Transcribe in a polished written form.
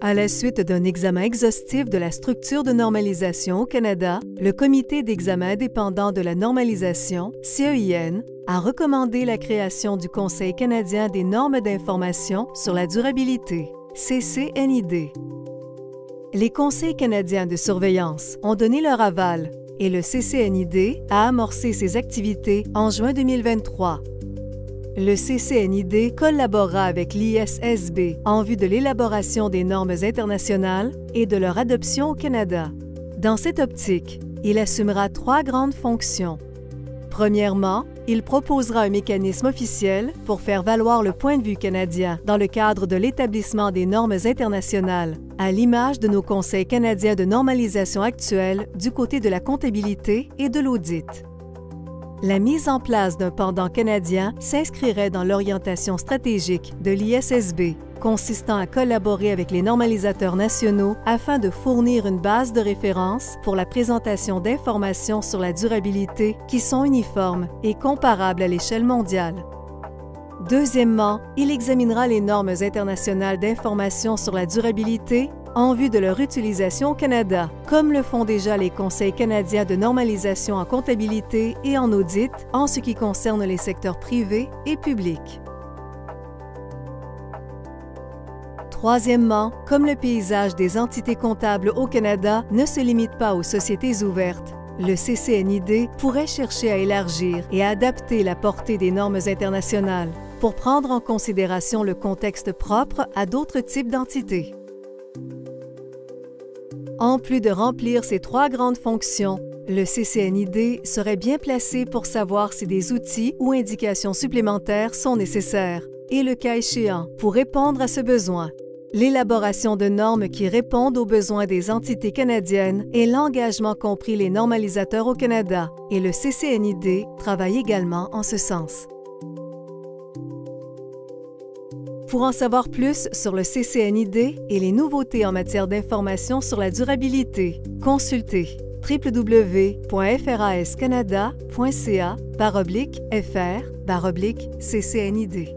À la suite d'un examen exhaustif de la structure de normalisation au Canada, le Comité d'examen indépendant de la normalisation, CEIN, a recommandé la création du Conseil canadien des normes d'information sur la durabilité, CCNID. Les conseils canadiens de surveillance ont donné leur aval et le CCNID a amorcé ses activités en juin 2023. Le CCNID collaborera avec l'ISSB en vue de l'élaboration des normes internationales et de leur adoption au Canada. Dans cette optique, il assumera 3 grandes fonctions. Premièrement, il proposera un mécanisme officiel pour faire valoir le point de vue canadien dans le cadre de l'établissement des normes internationales, à l'image de nos conseils canadiens de normalisation actuels du côté de la comptabilité et de l'audit. La mise en place d'un pendant canadien s'inscrirait dans l'orientation stratégique de l'ISSB, consistant à collaborer avec les normalisateurs nationaux afin de fournir une base de référence pour la présentation d'informations sur la durabilité qui sont uniformes et comparables à l'échelle mondiale. Deuxièmement, il examinera les normes internationales d'information sur la durabilité en vue de leur utilisation au Canada, comme le font déjà les conseils canadiens de normalisation en comptabilité et en audit en ce qui concerne les secteurs privés et publics. Troisièmement, comme le paysage des entités comptables au Canada ne se limite pas aux sociétés ouvertes, le CCNID pourrait chercher à élargir et à adapter la portée des normes internationales pour prendre en considération le contexte propre à d'autres types d'entités. En plus de remplir ces 3 grandes fonctions, le CCNID serait bien placé pour savoir si des outils ou indications supplémentaires sont nécessaires et, le cas échéant, pour répondre à ce besoin. L'élaboration de normes qui répondent aux besoins des entités canadiennes est l'engagement qu'ont pris les normalisateurs au Canada et le CCNID travaille également en ce sens. Pour en savoir plus sur le CCNID et les nouveautés en matière d'information sur la durabilité, consultez www.frascanada.ca/fr/CCNID.